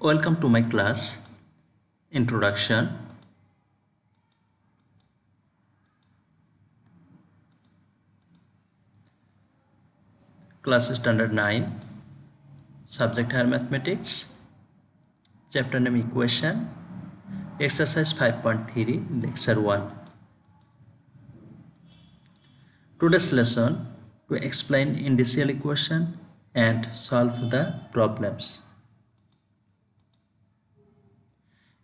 Welcome to my class introduction. Class standard 9, subject higher mathematics, chapter name equation, exercise 5.3, lecture 1. Today's lesson to explain indicial equation and solve the problems.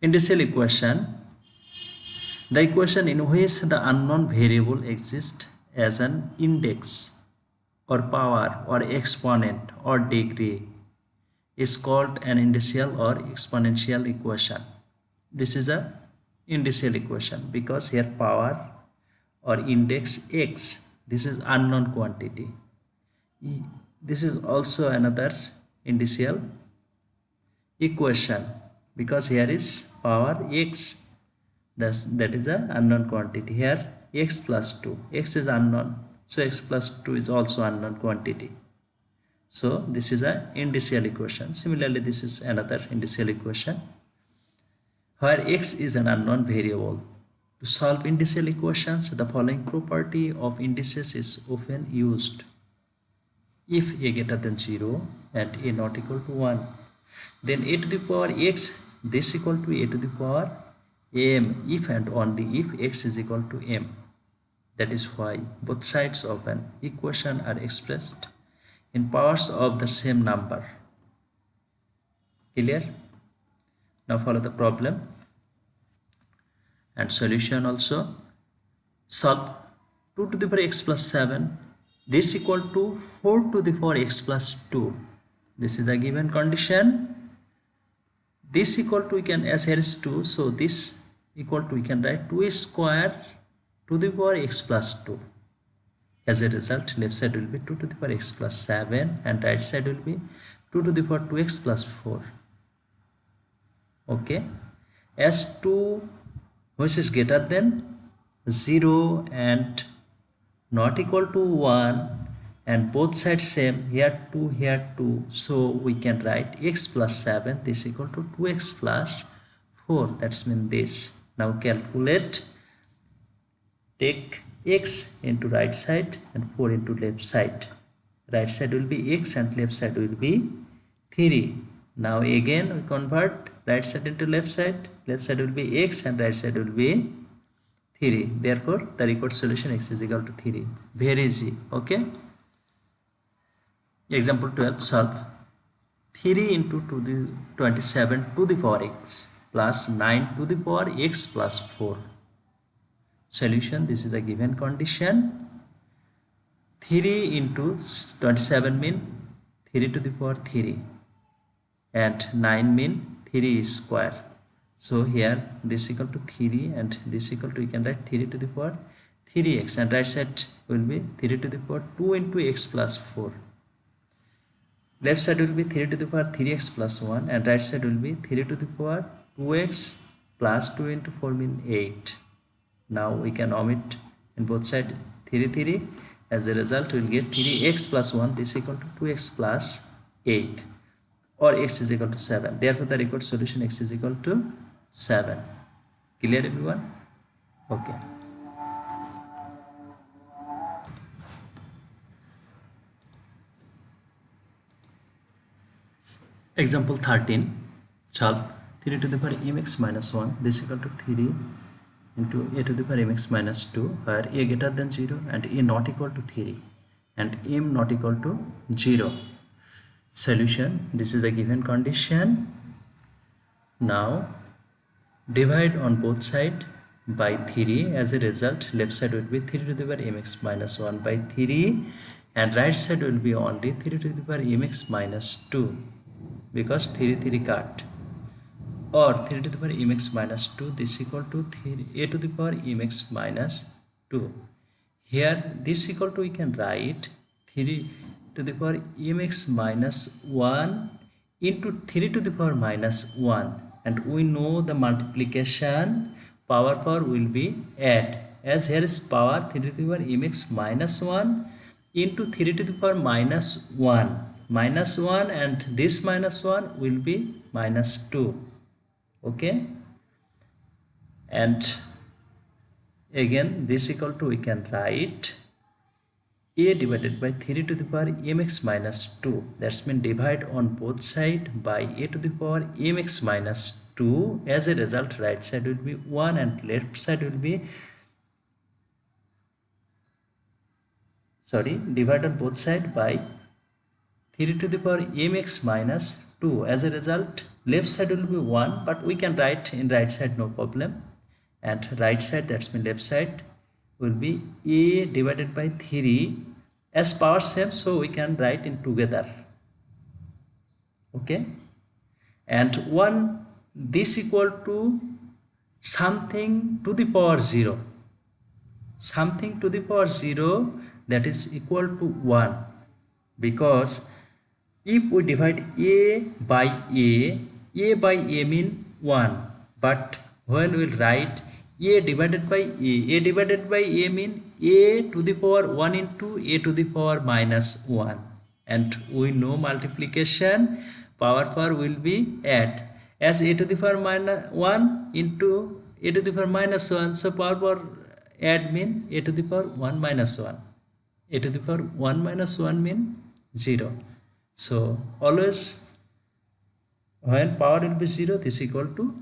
Indicial equation, the equation in which the unknown variable exists as an index or power or exponent or degree is called an indicial or exponential equation. This is a indicial equation because here power or index x, this is unknown quantity. This is also another indicial equation because here is power x, that is a unknown quantity. Here x plus 2, x is unknown, so x plus 2 is also unknown quantity. So this is a indicial equation. Similarly, this is another indicial equation where x is an unknown variable. To solve indicial equations, the following property of indices is often used. If a greater than 0 and a not equal to 1, then a to the power x, this equal to a to the power m if and only if x is equal to m. That is why both sides of an equation are expressed in powers of the same number. Clear? Now follow the problem and solution also. Solve 2 to the power x plus 7, this equal to 4 to the power x plus 2. This is a given condition. This equal to, we can, as here is 2, so this equal to, we can write 2 square to the power x plus 2. As a result, left side will be 2 to the power x plus 7 and right side will be 2 to the power 2x plus 4. Okay. As 2 which is greater than 0 and not equal to 1 and both sides same, here 2, here 2, so we can write x plus 7, this equal to 2x plus 4. That's mean this. Now calculate, take x into right side and 4 into left side. Right side will be x and left side will be 3. Now again we convert right side into left side will be x and right side will be 3. Therefore the required solution x is equal to 3. Very easy. Okay. Example 12, solve 3 into 27 to the power x plus 9 to the power x plus 4. Solution, this is a given condition. 3 into 27 mean 3 to the power 3 and 9 mean 3 square. So here this equal to 3 and this equal to, we can write 3 to the power 3x and right side will be 3 to the power 2 into x plus 4. Left side will be 3 to the power 3x plus 1 and right side will be 3 to the power 2x plus 2 into 4 mean 8. Now we can omit in both sides 3. As a result, we will get 3x plus 1, this equal to 2x plus 8, or x is equal to 7. Therefore the required solution x is equal to 7. Clear everyone? Okay. Example 13, solve 3 to the power mx minus 1, this equal to 3 into a to the power mx minus 2, where a greater than 0 and a not equal to 3 and m not equal to 0. Solution, this is a given condition. Now divide on both sides by 3. As a result, left side will be 3 to the power mx minus 1 by 3 and right side will be only 3 to the power mx minus 2 because 3 cut, or 3 to the power mx minus 2, this equal to 3 a to the power mx minus 2. Here this equal to, we can write 3 to the power mx minus 1 into 3 to the power minus 1, and we know the multiplication power will be add, as here is power 3 to the power mx minus 1 into 3 to the power minus 1. minus 1 and this minus 1 will be minus 2. Okay, and again this equal to, we can write a divided by 3 to the power mx minus 2. That's mean divide on both side by a to the power mx minus 2. As a result, right side will be 1 and left side will be, divide on both side by 3 to the power mx minus 2. As a result, left side will be 1, but we can write in right side, no problem. And right side, that's mean left side will be a divided by 3. As power same, so we can write in together. Okay, and 1, this equal to something to the power 0. Something to the power 0, that is equal to 1, because if we divide a by a mean 1, but when we write a divided by a divided by a mean a to the power 1 into a to the power minus 1, and we know multiplication power will be add, as a to the power minus 1 into a to the power minus 1, so power add mean a to the power 1 minus 1. A to the power 1 minus 1 mean 0. So always when power will be 0, this equal to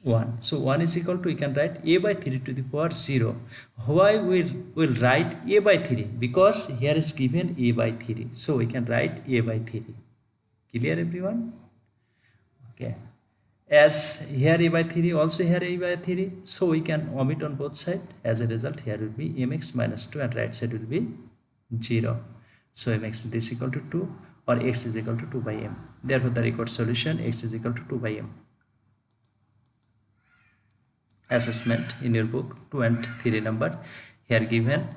1. So 1 is equal to, we can write a by 3 to the power 0. Why we will write a by 3? Because here is given a by 3. So we can write a by 3. Clear everyone? Okay. As here a by 3, also here a by 3. So we can omit on both sides. As a result, here will be mx minus 2 and right side will be 0. So mx this equal to 2, or x is equal to 2 by m. Therefore, the required solution x is equal to 2 by m. Assessment in your book 2 and 3 number, here given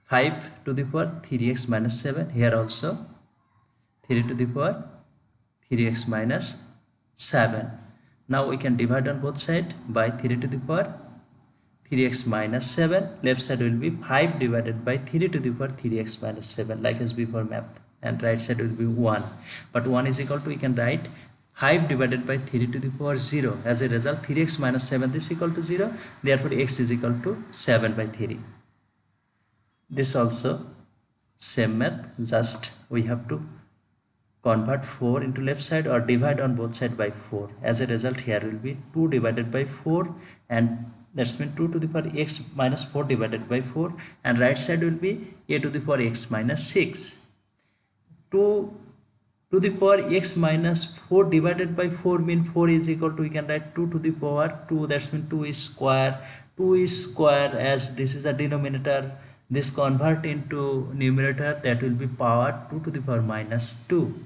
5 to the power 3x minus 7, here also 3 to the power 3x minus 7. Now we can divide on both sides by 3 to the power 3x minus 7. Left side will be 5 divided by 3 to the power 3x minus 7, like as before math, and right side will be 1. But 1 is equal to, we can write 5 divided by 3 to the power 0. As a result, 3x minus 7 is equal to 0. Therefore, x is equal to 7 by 3. This also same math, just we have to convert 4 into left side or divide on both sides by 4. As a result, here will be 2 divided by 4, and that's mean 2 to the power x minus 4 divided by 4, and right side will be a to the power x minus 6. 2 to the power x minus 4 divided by 4 mean 4 is equal to, we can write 2 to the power 2, that's mean 2 is square. 2 is square, as this is a denominator, this convert into numerator, that will be power 2 to the power minus 2.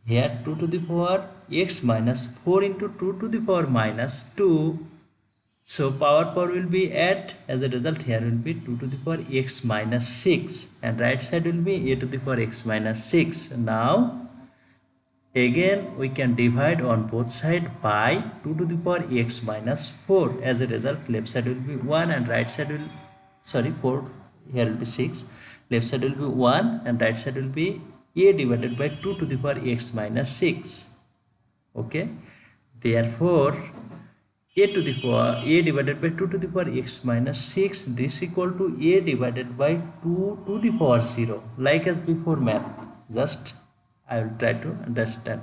Here 2 to the power x minus 4 into 2 to the power minus 2. So power will be add, as a result here will be 2 to the power x minus 6, and right side will be a to the power x minus 6. Now again we can divide on both sides by 2 to the power x minus 4. As a result, left side will be 1 and right side will, 4, here will be 6. Left side will be 1 and right side will be a divided by 2 to the power x minus 6. Okay, therefore a to the power a divided by 2 to the power x minus 6, this equal to a divided by 2 to the power 0, like as before math. Just I will try to understand.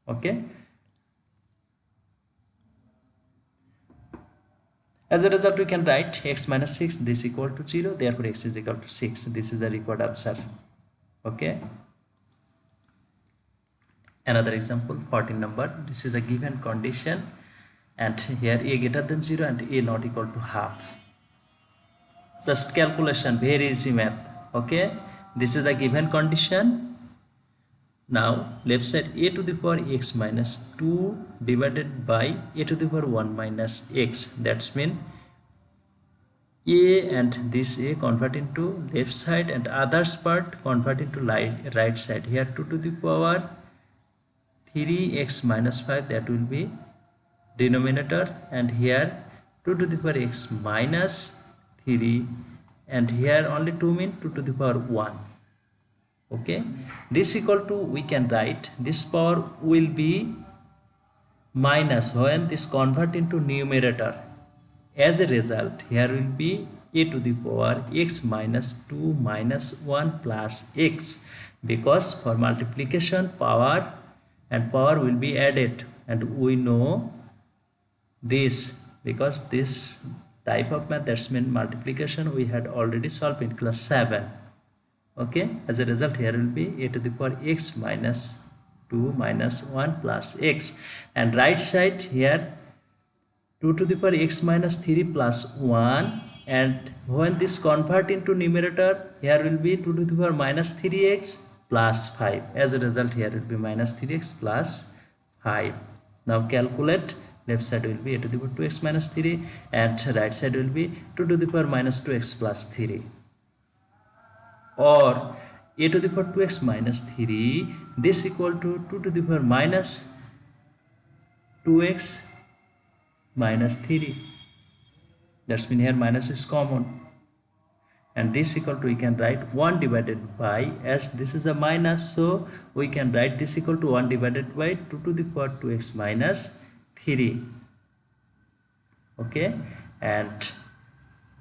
Okay, as a result, we can write x minus 6, this equal to 0, therefore x is equal to 6. This is the required answer. Okay, another example 14 number, this is a given condition, and here a greater than 0 and a not equal to half. Just calculation, very easy math. Okay, this is a given condition. Now left side a to the power x minus 2 divided by a to the power 1 minus x, that's mean a and this a convert into left side and others part convert into right side. Here 2 to the power 3x minus 5, that will be denominator, and here 2 to the power x minus 3, and here only 2 mean 2 to the power 1. Okay, this equal to, we can write this power will be minus when this convert into numerator. As a result, here will be a to the power x minus 2 minus 1 plus x, because for multiplication power and power will be added, and we know this because this type of math, that's mean multiplication, we had already solved in class 7. Okay, as a result here will be a to the power x minus 2 minus 1 plus x, and right side here 2 to the power x minus 3 plus 1, and when this convert into numerator, here will be 2 to the power minus 3x plus 5. As a result here will be minus 3x plus 5. Now calculate, left side will be a to the power 2x minus 3 and right side will be 2 to the power minus 2x plus 3, or a to the power 2x minus 3, this equal to 2 to the power minus 2x minus 3. That's mean here minus is common, and this equal to, we can write 1 divided by, as this is a minus, so we can write this equal to 1 divided by 2 to the power 2x minus 3. Okay, and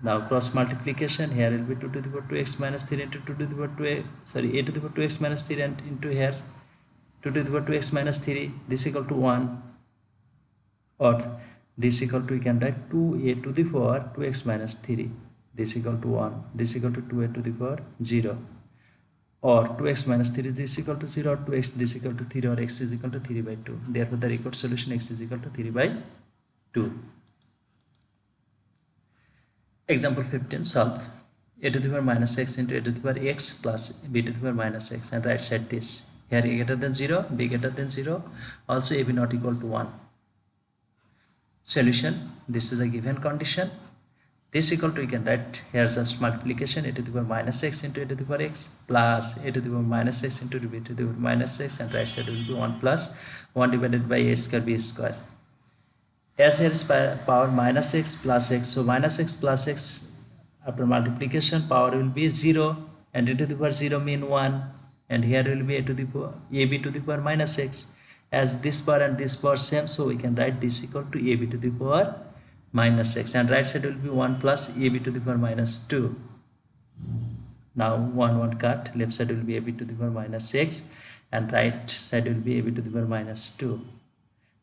now cross multiplication, here will be 2 to the power 2x minus 3 into 2 to the power 2, sorry, a to the power 2x minus 3 and into here 2 to the power 2x minus 3, this equal to 1, or this equal to, we can write 2a to the power 2x minus 3, this equal to 1, this equal to 2a to the power 0, or 2x minus 3 this equal to 0, or 2x this equal to 3, or x is equal to 3 by 2. Therefore the required solution x is equal to 3 by 2. Example 15, solve a to the power minus x into a to the power x plus b to the power minus x, and right side this, here a greater than 0, b greater than 0, also a b not equal to 1. Solution, this is a given condition. This equal to, we can write here just multiplication, a to the power minus x into a to the power x plus a to the power minus x into b to the power minus x, and right side will be 1 plus 1 divided by a square b square. As here is power minus x plus x, so minus x plus x after multiplication power will be 0, and a to the power 0 mean 1, and here will be a to the power ab to the power minus x. As this power and this power same, so we can write this equal to ab to the power minus x, and right side will be 1 plus ab to the power minus 2. Now 1 cut, left side will be ab to the power minus x, and right side will be ab to the power minus 2.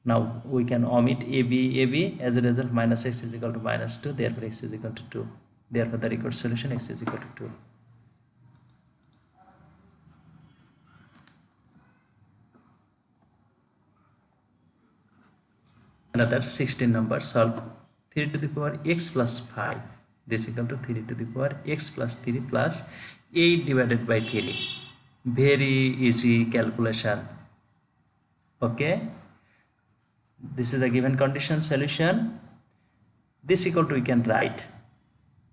Now we can omit ab, as a result minus x is equal to minus 2, therefore x is equal to 2. Therefore the required solution x is equal to 2. Another 16 number, solve 3 to the power x plus 5, this equal to 3 to the power x plus 3 plus 8 divided by 3. Very easy calculation. Okay, this is a given condition. Solution, this equal to, we can write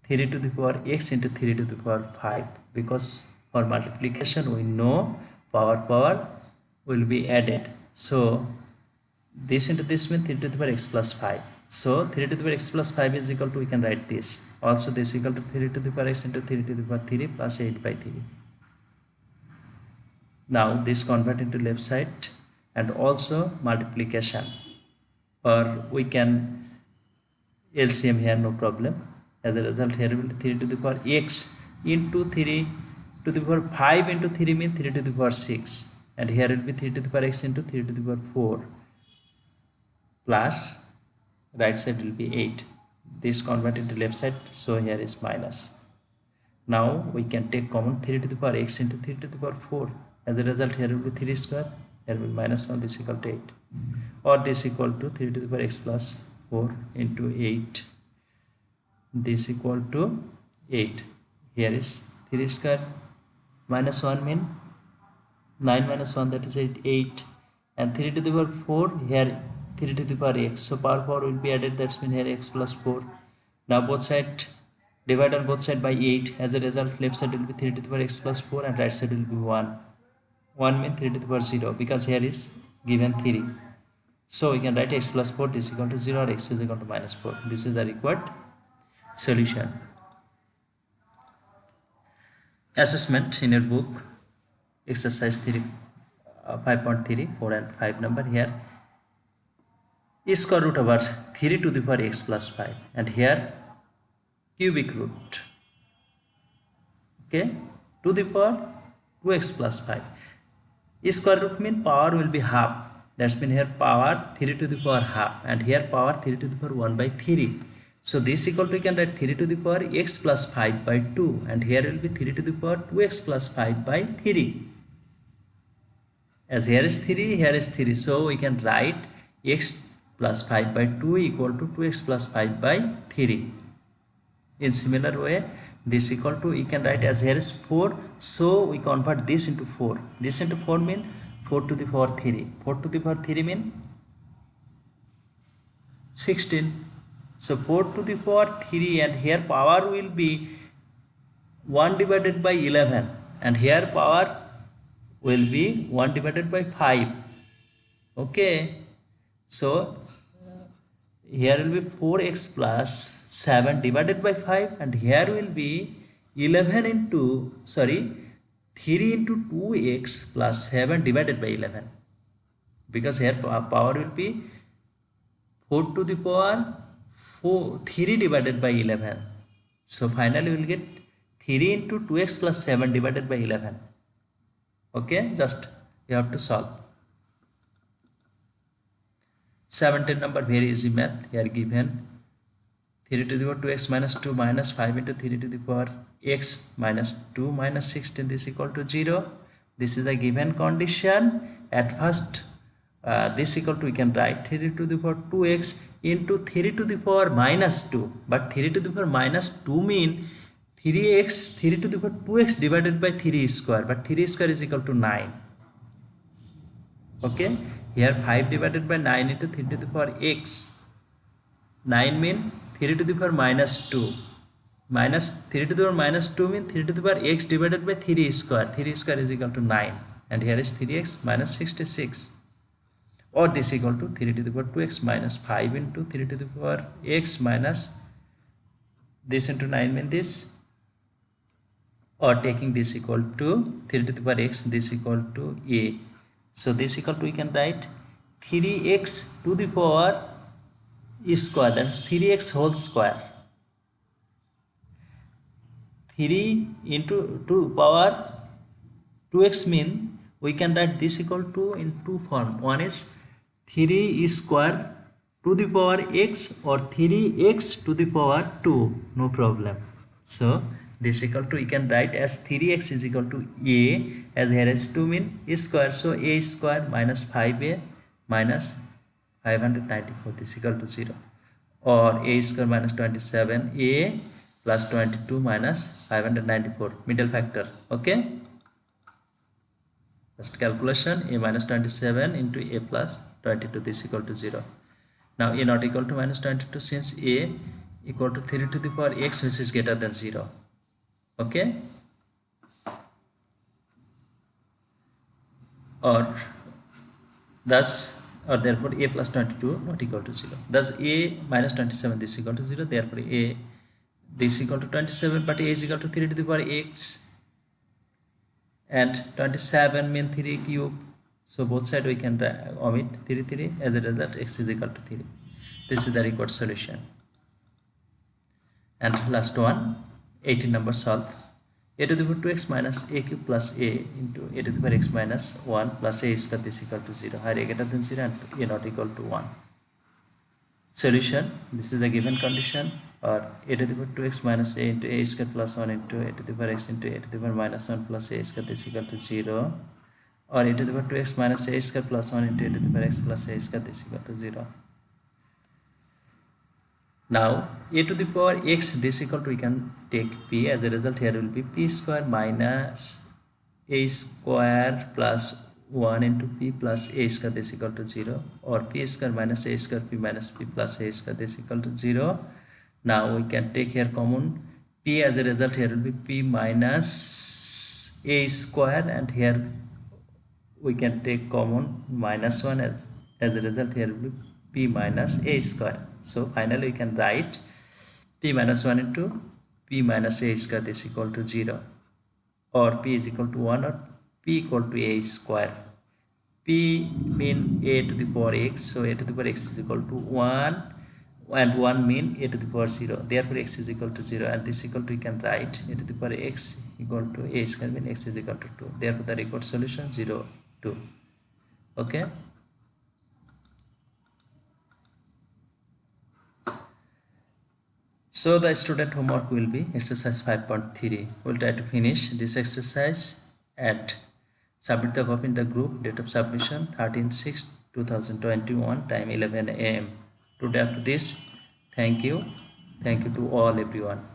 3 to the power x into 3 to the power 5, because for multiplication we know power will be added, so this into this means 3 to the power x plus 5. So 3 to the power x plus 5 is equal to, we can write this. Also this equal to 3 to the power x into 3 to the power 3 plus 8 by 3. Now this convert into left side, and also multiplication, or we can LCM here, no problem. As a result here will be 3 to the power x into 3 to the power 5 into 3 means 3 to the power 6, and here will be 3 to the power x into 3 to the power 4 plus right side will be 8. This convert into left side, so here is minus. Now we can take common 3 to the power x into 3 to the power 4. As a result here will be 3 square, here will be minus 1, this equal to 8, or this equal to 3 to the power x plus 4 into 8, this equal to 8. Here is 3 square minus 1 mean 9 minus 1, that is 8, and 3 to the power 4, here 3 to the power x, so power will be added, that's mean here x plus 4. Now both side, divide on both side by 8, as a result left side will be 3 to the power x plus 4, and right side will be 1. 1 means 3 to the power 0, because here is given 3, so we can write x plus 4, this is equal to 0, or x is equal to minus 4. This is the required solution. Assessment in your book, exercise 5.3, 4 and 5 number. Here square root over 3 to the power x plus 5, and here cubic root, okay, to the power 2x plus 5. Square root mean power will be half, that's mean here power 3 to the power half, and here power 3 to the power 1 by 3. So this equal to, we can write 3 to the power x plus 5 by 2, and here will be 3 to the power 2x plus 5 by 3. As here is 3, here is 3, so we can write x plus 5 by 2 equal to 2x plus 5 by 3. In similar way, this equal to, we can write as here is 4, so we convert this into 4. This into 4 mean 4 to the power 3. 4 to the power 3 mean 16. So 4 to the power 3, and here power will be 1 divided by 11, and here power will be 1 divided by 5. Okay, so here will be 4x plus 7 divided by 5, and here will be 11 into, sorry, 3 into 2x plus 7 divided by 11, because here power will be 4 to the power 3 divided by 11. So finally we will get 3 into 2x plus 7 divided by 11. Okay, just you have to solve. 17 number, very easy math. Here given 3 to the power 2x minus 2 minus 5 into 3 to the power x minus 2 minus 16, this equal to 0. This is a given condition. At first this equal to, we can write 3 to the power 2x into 3 to the power minus 2, but 3 to the power minus 2 mean 3x, 3 to the power 2x divided by 3 square, but 3 square is equal to 9. Okay, here 5 divided by 9 into 3 to the power x, 9 mean 3 to the power minus 2, minus 3 to the power minus 2 mean 3 to the power x divided by 3 square, 3 square is equal to 9, and here is 3x minus 66, or this equal to 3 to the power 2x minus 5 into 3 to the power x minus this into 9 mean this, or taking this equal to 3 to the power x, this equal to a. So this equal to, we can write 3x to the power square, that is 3x whole square. 3 into 2 power 2x mean we can write this equal to in two form. One is 3 square to the power x, or 3x to the power 2, no problem. So this equal to, we can write as 3x is equal to a, as here is 2 mean square, so a square minus 5a minus 594, this equal to 0, or a square minus 27a plus 22 minus 594, middle factor. Okay, first calculation, a minus 27 into a plus 22, this equal to 0. Now a not equal to minus 22, since a equal to 3 to the power x, which is greater than 0. Okay, or thus, or therefore a plus 22 not equal to 0. Thus a minus 27, this equal to 0, therefore a this equal to 27, but a is equal to 3 to the power x, and 27 mean 3 cube, so both side we can omit 3, as a result x is equal to 3. This is the required solution. And last one, 18 number, solve. A to the power 2x minus a cube plus a into a to the power x minus 1 plus a square, this equal to 0. Here a greater than 0 and a not equal to 1. Solution, this is a given condition, or a to the power 2x minus a into a square plus 1 into a to the power x into a to the power minus 1 plus a square, this equal to 0, or a to the power 2x minus a square plus 1 into a to the power x plus a square, this equal to 0. Now a to the power x, this equal to, we can take p, as a result here will be p square minus a square plus 1 into p plus a square, this equal to 0, or p square minus a square p minus p plus a square, this equal to 0. Now we can take here common p, as a result here will be p minus a square, and here we can take common minus 1, as a result here will be p minus a square. So finally we can write p minus 1 into p minus a square, this equal to 0, or p is equal to 1 or p equal to a square. P mean a to the power x, so a to the power x is equal to 1, and 1 mean a to the power 0, therefore x is equal to 0, and this equal to, we can write a to the power x equal to a square mean x is equal to 2, therefore the required solution 0, 2. Okay, so the student homework will be exercise 5.3. We'll try to finish this exercise at submit the copy in the group. Date of submission 13/6/2021, time 11 a.m. Today after this, thank you to all everyone.